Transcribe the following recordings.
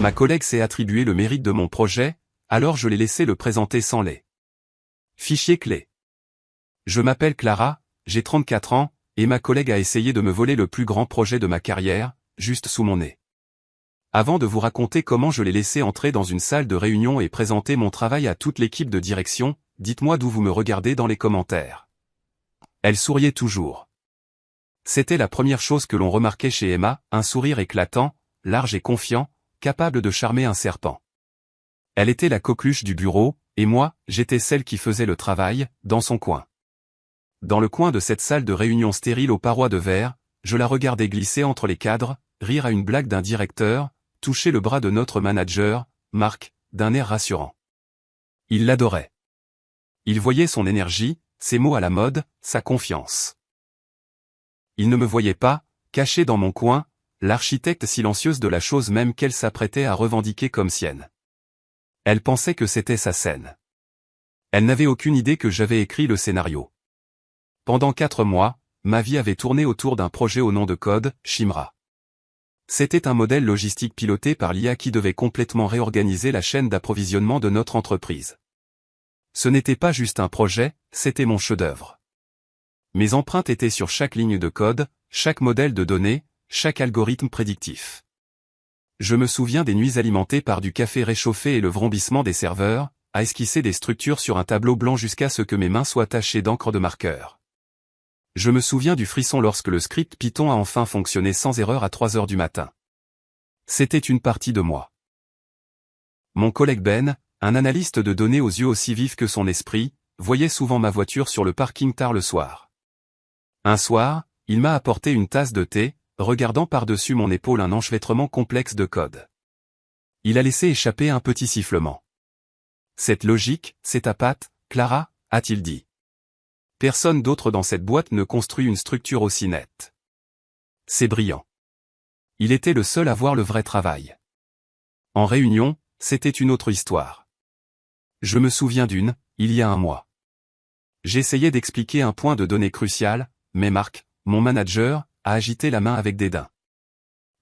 Ma collègue s'est attribué le mérite de mon projet, alors je l'ai laissé le présenter sans les fichiers clés. Je m'appelle Clara, j'ai 34 ans, et ma collègue a essayé de me voler le plus grand projet de ma carrière, juste sous mon nez. Avant de vous raconter comment je l'ai laissé entrer dans une salle de réunion et présenter mon travail à toute l'équipe de direction, dites-moi d'où vous me regardez dans les commentaires. Elle souriait toujours. C'était la première chose que l'on remarquait chez Emma, un sourire éclatant, large et confiant, capable de charmer un serpent. Elle était la coqueluche du bureau, et moi, j'étais celle qui faisait le travail, dans son coin. Dans le coin de cette salle de réunion stérile aux parois de verre, je la regardais glisser entre les cadres, rire à une blague d'un directeur, toucher le bras de notre manager, Marc, d'un air rassurant. Il l'adorait. Il voyait son énergie, ses mots à la mode, sa confiance. Il ne me voyait pas, caché dans mon coin, l'architecte silencieuse de la chose même qu'elle s'apprêtait à revendiquer comme sienne. Elle pensait que c'était sa scène. Elle n'avait aucune idée que j'avais écrit le scénario. Pendant 4 mois, ma vie avait tourné autour d'un projet au nom de code, Chimera. C'était un modèle logistique piloté par l'IA qui devait complètement réorganiser la chaîne d'approvisionnement de notre entreprise. Ce n'était pas juste un projet, c'était mon chef-d'œuvre. Mes empreintes étaient sur chaque ligne de code, chaque modèle de données, chaque algorithme prédictif. Je me souviens des nuits alimentées par du café réchauffé et le vrombissement des serveurs, à esquisser des structures sur un tableau blanc jusqu'à ce que mes mains soient tachées d'encre de marqueur. Je me souviens du frisson lorsque le script Python a enfin fonctionné sans erreur à 3 heures du matin. C'était une partie de moi. Mon collègue Ben, un analyste de données aux yeux aussi vifs que son esprit, voyait souvent ma voiture sur le parking tard le soir. Un soir, il m'a apporté une tasse de thé, regardant par-dessus mon épaule un enchevêtrement complexe de code. Il a laissé échapper un petit sifflement. « Cette logique, c'est ta patte, Clara » a-t-il dit. Personne d'autre dans cette boîte ne construit une structure aussi nette. C'est brillant. Il était le seul à voir le vrai travail. En réunion, c'était une autre histoire. Je me souviens d'une, il y a un mois. J'essayais d'expliquer un point de données crucial, mais Marc, mon manager, a agité la main avec dédain.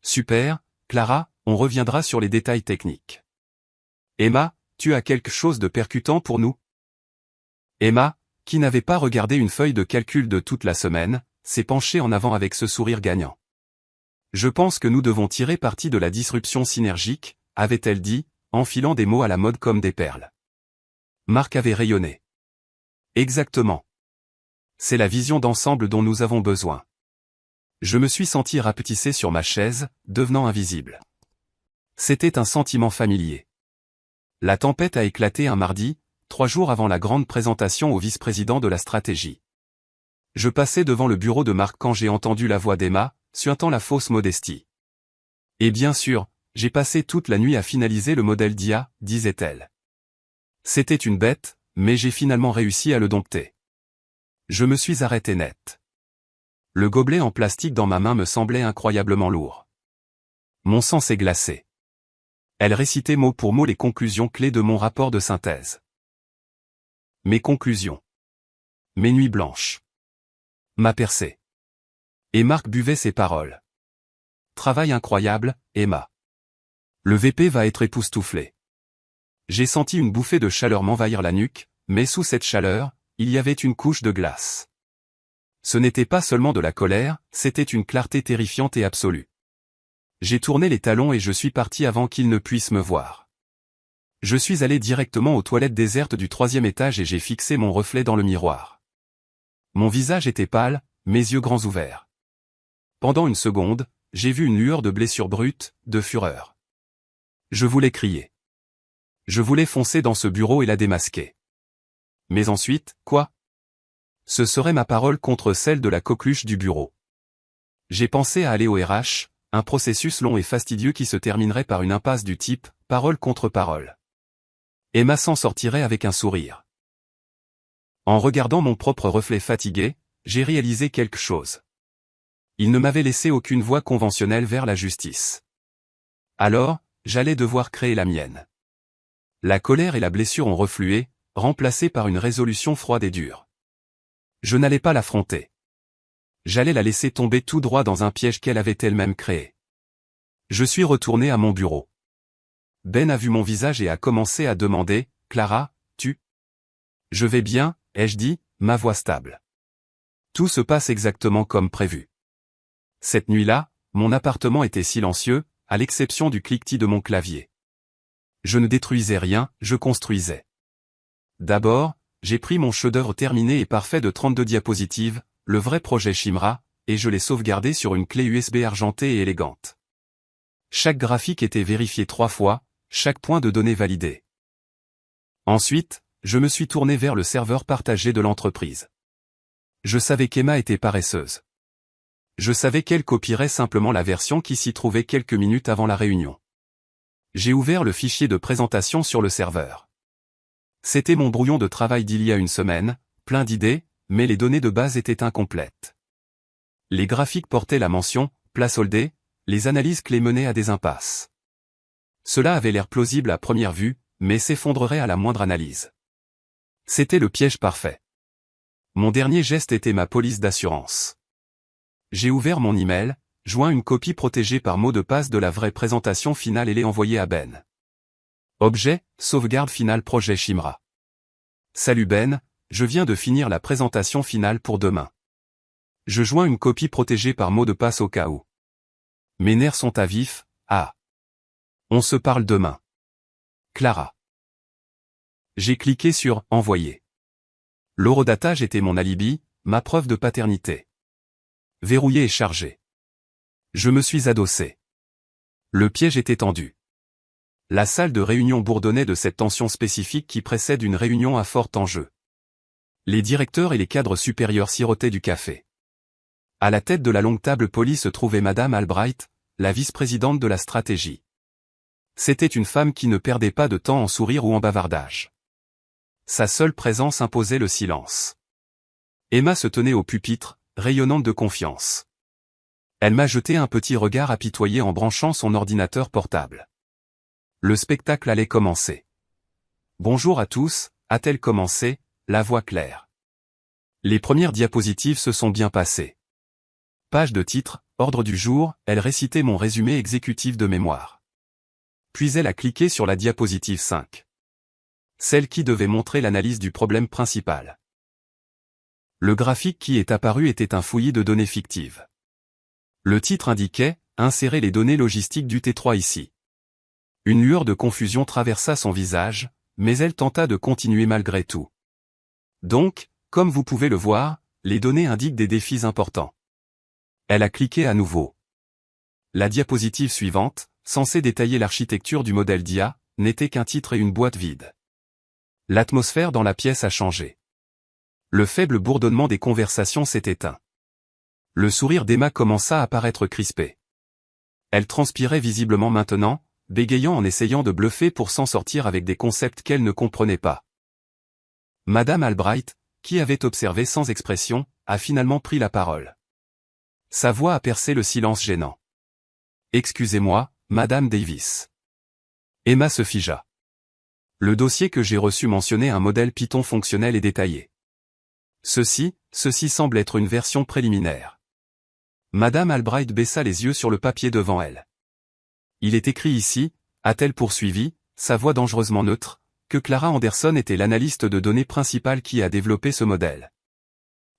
Super, Clara, on reviendra sur les détails techniques. Emma, tu as quelque chose de percutant pour nous? Emma, qui n'avait pas regardé une feuille de calcul de toute la semaine, s'est penchée en avant avec ce sourire gagnant. Je pense que nous devons tirer parti de la disruption synergique, avait-elle dit, enfilant des mots à la mode comme des perles. Marc avait rayonné. Exactement. C'est la vision d'ensemble dont nous avons besoin. Je me suis senti rapetissé sur ma chaise, devenant invisible. C'était un sentiment familier. La tempête a éclaté un mardi, 3 jours avant la grande présentation au vice-président de la stratégie. Je passais devant le bureau de Marc quand j'ai entendu la voix d'Emma, suintant la fausse modestie. Et bien sûr, j'ai passé toute la nuit à finaliser le modèle d'IA, disait-elle. C'était une bête, mais j'ai finalement réussi à le dompter. Je me suis arrêté net. Le gobelet en plastique dans ma main me semblait incroyablement lourd. Mon sang s'est glacé. Elle récitait mot pour mot les conclusions clés de mon rapport de synthèse. Mes conclusions. Mes nuits blanches. Ma percée. Et Marc buvait ses paroles. Travail incroyable, Emma. Le VP va être époustouflé. J'ai senti une bouffée de chaleur m'envahir la nuque, mais sous cette chaleur, il y avait une couche de glace. Ce n'était pas seulement de la colère, c'était une clarté terrifiante et absolue. J'ai tourné les talons et je suis parti avant qu'il ne puisse me voir. Je suis allé directement aux toilettes désertes du 3e étage et j'ai fixé mon reflet dans le miroir. Mon visage était pâle, mes yeux grands ouverts. Pendant une seconde, j'ai vu une lueur de blessure brute, de fureur. Je voulais crier. Je voulais foncer dans ce bureau et la démasquer. Mais ensuite, quoi? Ce serait ma parole contre celle de la coqueluche du bureau. J'ai pensé à aller au RH, un processus long et fastidieux qui se terminerait par une impasse du type « parole contre parole ». Emma s'en sortirait avec un sourire. En regardant mon propre reflet fatigué, j'ai réalisé quelque chose. Il ne m'avait laissé aucune voie conventionnelle vers la justice. Alors, j'allais devoir créer la mienne. La colère et la blessure ont reflué, remplacées par une résolution froide et dure. Je n'allais pas l'affronter. J'allais la laisser tomber tout droit dans un piège qu'elle avait elle-même créé. Je suis retourné à mon bureau. Ben a vu mon visage et a commencé à demander, « Clara, tu? » « Je vais bien, » ai-je dit, ma voix stable. Tout se passe exactement comme prévu. Cette nuit-là, mon appartement était silencieux, à l'exception du cliquetis de mon clavier. Je ne détruisais rien, je construisais. D'abord, j'ai pris mon chef-d'œuvre terminé et parfait de 32 diapositives, le vrai projet Shimra, et je l'ai sauvegardé sur une clé USB argentée et élégante. Chaque graphique était vérifié 3 fois, chaque point de données validé. Ensuite, je me suis tourné vers le serveur partagé de l'entreprise. Je savais qu'Emma était paresseuse. Je savais qu'elle copierait simplement la version qui s'y trouvait quelques minutes avant la réunion. J'ai ouvert le fichier de présentation sur le serveur. C'était mon brouillon de travail d'il y a une semaine, plein d'idées, mais les données de base étaient incomplètes. Les graphiques portaient la mention « placeholder », les analyses clés menaient à des impasses. Cela avait l'air plausible à première vue, mais s'effondrerait à la moindre analyse. C'était le piège parfait. Mon dernier geste était ma police d'assurance. J'ai ouvert mon email, joint une copie protégée par mot de passe de la vraie présentation finale et l'ai envoyée à Ben. Objet, sauvegarde finale projet Shimra. Salut Ben, je viens de finir la présentation finale pour demain. Je joins une copie protégée par mot de passe au cas où. Mes nerfs sont à vif, ah. On se parle demain. Clara. J'ai cliqué sur « Envoyer ». L'horodatage était mon alibi, ma preuve de paternité. Verrouillé et chargé. Je me suis adossé. Le piège était tendu. La salle de réunion bourdonnait de cette tension spécifique qui précède une réunion à fort enjeu. Les directeurs et les cadres supérieurs sirotaient du café. À la tête de la longue table polie se trouvait Madame Albright, la vice-présidente de la stratégie. C'était une femme qui ne perdait pas de temps en sourires ou en bavardage. Sa seule présence imposait le silence. Emma se tenait au pupitre, rayonnante de confiance. Elle m'a jeté un petit regard apitoyé en branchant son ordinateur portable. Le spectacle allait commencer. « Bonjour à tous », a-t-elle commencé, la voix claire. Les premières diapositives se sont bien passées. Page de titre, ordre du jour, elle récitait mon résumé exécutif de mémoire. Puis elle a cliqué sur la diapositive 5. Celle qui devait montrer l'analyse du problème principal. Le graphique qui est apparu était un fouillis de données fictives. Le titre indiquait « Insérer les données logistiques du T3 ici ». Une lueur de confusion traversa son visage, mais elle tenta de continuer malgré tout. Donc, comme vous pouvez le voir, les données indiquent des défis importants. Elle a cliqué à nouveau. La diapositive suivante, censée détailler l'architecture du modèle d'IA, n'était qu'un titre et une boîte vide. L'atmosphère dans la pièce a changé. Le faible bourdonnement des conversations s'est éteint. Le sourire d'Emma commença à paraître crispé. Elle transpirait visiblement maintenant, bégayant en essayant de bluffer pour s'en sortir avec des concepts qu'elle ne comprenait pas. Madame Albright, qui avait observé sans expression, a finalement pris la parole. Sa voix a percé le silence gênant. « Excusez-moi, Madame Davis. » Emma se figea. Le dossier que j'ai reçu mentionnait un modèle Python fonctionnel et détaillé. Ceci semble être une version préliminaire. Madame Albright baissa les yeux sur le papier devant elle. Il est écrit ici, a-t-elle poursuivi, sa voix dangereusement neutre, que Clara Anderson était l'analyste de données principale qui a développé ce modèle.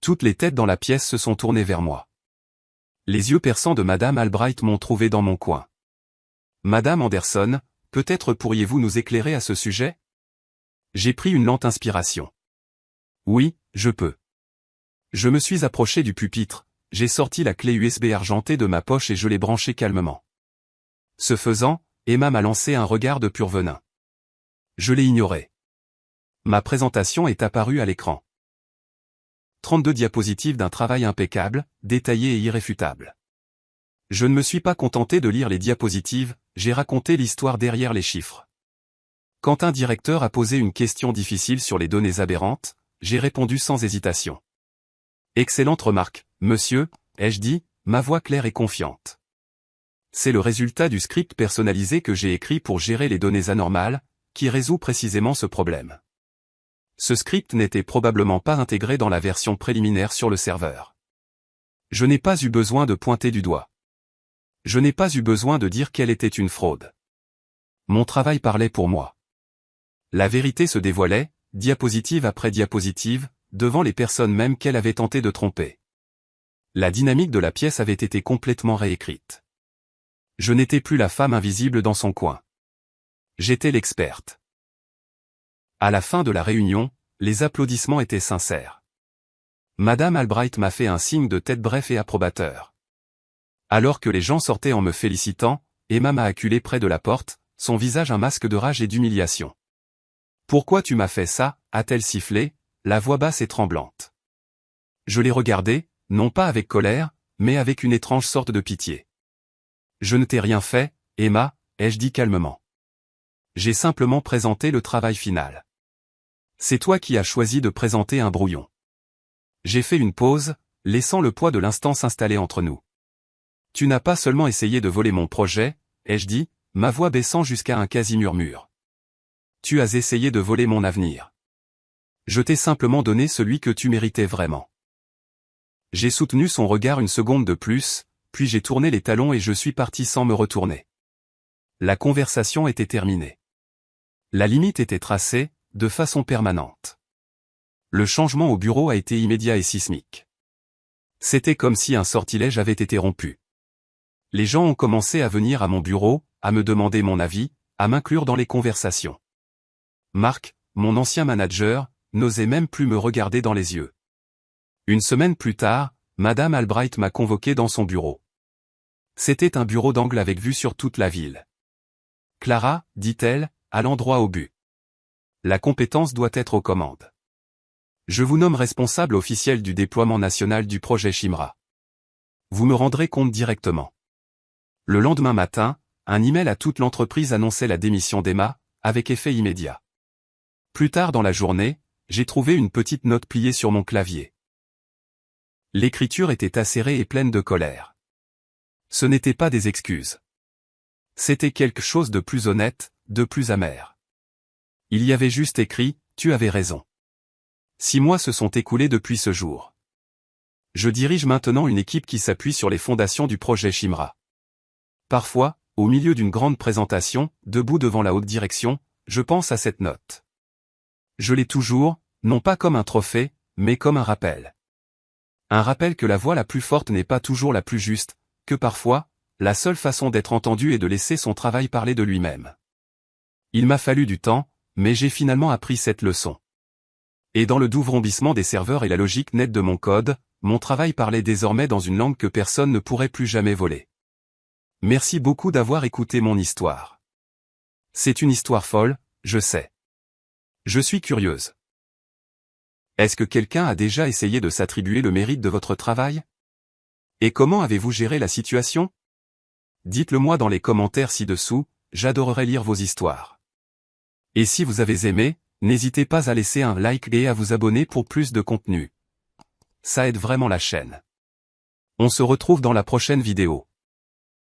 Toutes les têtes dans la pièce se sont tournées vers moi. Les yeux perçants de Madame Albright m'ont trouvé dans mon coin. Madame Anderson, peut-être pourriez-vous nous éclairer à ce sujet? J'ai pris une lente inspiration. Oui, je peux. Je me suis approché du pupitre, j'ai sorti la clé USB argentée de ma poche et je l'ai branchée calmement. Ce faisant, Emma m'a lancé un regard de pur venin. Je l'ai ignoré. Ma présentation est apparue à l'écran. 32 diapositives d'un travail impeccable, détaillé et irréfutable. Je ne me suis pas contenté de lire les diapositives, j'ai raconté l'histoire derrière les chiffres. Quand un directeur a posé une question difficile sur les données aberrantes, j'ai répondu sans hésitation. Excellente remarque, monsieur, ai-je dit, ma voix claire et confiante. C'est le résultat du script personnalisé que j'ai écrit pour gérer les données anormales, qui résout précisément ce problème. Ce script n'était probablement pas intégré dans la version préliminaire sur le serveur. Je n'ai pas eu besoin de pointer du doigt. Je n'ai pas eu besoin de dire qu'elle était une fraude. mon travail parlait pour moi. La vérité se dévoilait, diapositive après diapositive, devant les personnes même qu'elle avait tenté de tromper. La dynamique de la pièce avait été complètement réécrite. Je n'étais plus la femme invisible dans son coin. J'étais l'experte. À la fin de la réunion, les applaudissements étaient sincères. Madame Albright m'a fait un signe de tête bref et approbateur. Alors que les gens sortaient en me félicitant, Emma m'a acculé près de la porte, son visage un masque de rage et d'humiliation. « Pourquoi tu m'as fait ça ?» a-t-elle sifflé, la voix basse et tremblante. Je l'ai regardée, non pas avec colère, mais avec une étrange sorte de pitié. « Je ne t'ai rien fait, Emma », ai-je dit calmement. « J'ai simplement présenté le travail final. C'est toi qui as choisi de présenter un brouillon. » J'ai fait une pause, laissant le poids de l'instant s'installer entre nous. « Tu n'as pas seulement essayé de voler mon projet, » ai-je dit, ma voix baissant jusqu'à un quasi-murmure. « Tu as essayé de voler mon avenir. Je t'ai simplement donné celui que tu méritais vraiment. » J'ai soutenu son regard une seconde de plus, puis j'ai tourné les talons et je suis parti sans me retourner. La conversation était terminée. La limite était tracée, de façon permanente. Le changement au bureau a été immédiat et sismique. C'était comme si un sortilège avait été rompu. Les gens ont commencé à venir à mon bureau, à me demander mon avis, à m'inclure dans les conversations. Marc, mon ancien manager, n'osait même plus me regarder dans les yeux. Une semaine plus tard, Madame Albright m'a convoqué dans son bureau. C'était un bureau d'angle avec vue sur toute la ville. « Clara, dit-elle, allant droit au but. La compétence doit être aux commandes. Je vous nomme responsable officiel du déploiement national du projet Shimra. Vous me rendrez compte directement. » Le lendemain matin, un email à toute l'entreprise annonçait la démission d'Emma, avec effet immédiat. Plus tard dans la journée, j'ai trouvé une petite note pliée sur mon clavier. L'écriture était acérée et pleine de colère. Ce n'était pas des excuses. C'était quelque chose de plus honnête, de plus amer. Il y avait juste écrit « Tu avais raison. 6 mois se sont écoulés depuis ce jour. Je dirige maintenant une équipe qui s'appuie sur les fondations du projet Shimra. Parfois, au milieu d'une grande présentation, debout devant la haute direction, je pense à cette note. Je l'ai toujours, non pas comme un trophée, mais comme un rappel. Un rappel que la voix la plus forte n'est pas toujours la plus juste, que parfois, la seule façon d'être entendu est de laisser son travail parler de lui-même. Il m'a fallu du temps, mais j'ai finalement appris cette leçon. Et dans le doux vrombissement des serveurs et la logique nette de mon code, mon travail parlait désormais dans une langue que personne ne pourrait plus jamais voler. Merci beaucoup d'avoir écouté mon histoire. C'est une histoire folle, je sais. Je suis curieuse. Est-ce que quelqu'un a déjà essayé de s'attribuer le mérite de votre travail? Et comment avez-vous géré la situation? Dites-le moi dans les commentaires ci-dessous, j'adorerais lire vos histoires. Et si vous avez aimé, n'hésitez pas à laisser un like et à vous abonner pour plus de contenu. Ça aide vraiment la chaîne. On se retrouve dans la prochaine vidéo.